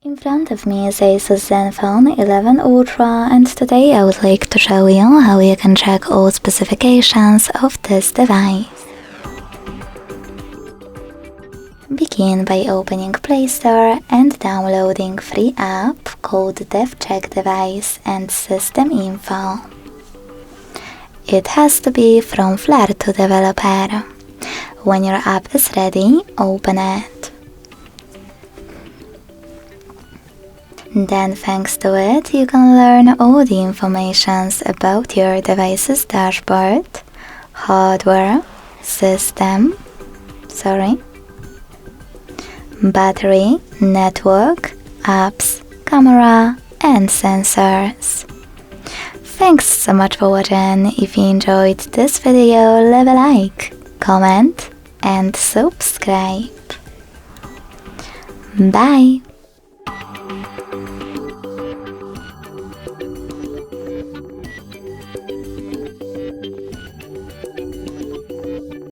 In front of me is Asus Zenfone 11 Ultra, and today I would like to show you how you can check all specifications of this device. Begin by opening Play Store and downloading free app called DevCheck Device and System Info. It has to be from Flair2 developer. When your app is ready, open it. Then thanks to it, you can learn all the informations about your device's dashboard, hardware, battery, network, apps, camera, and sensors. Thanks so much for watching. If you enjoyed this video, leave a like, comment, and subscribe. Bye!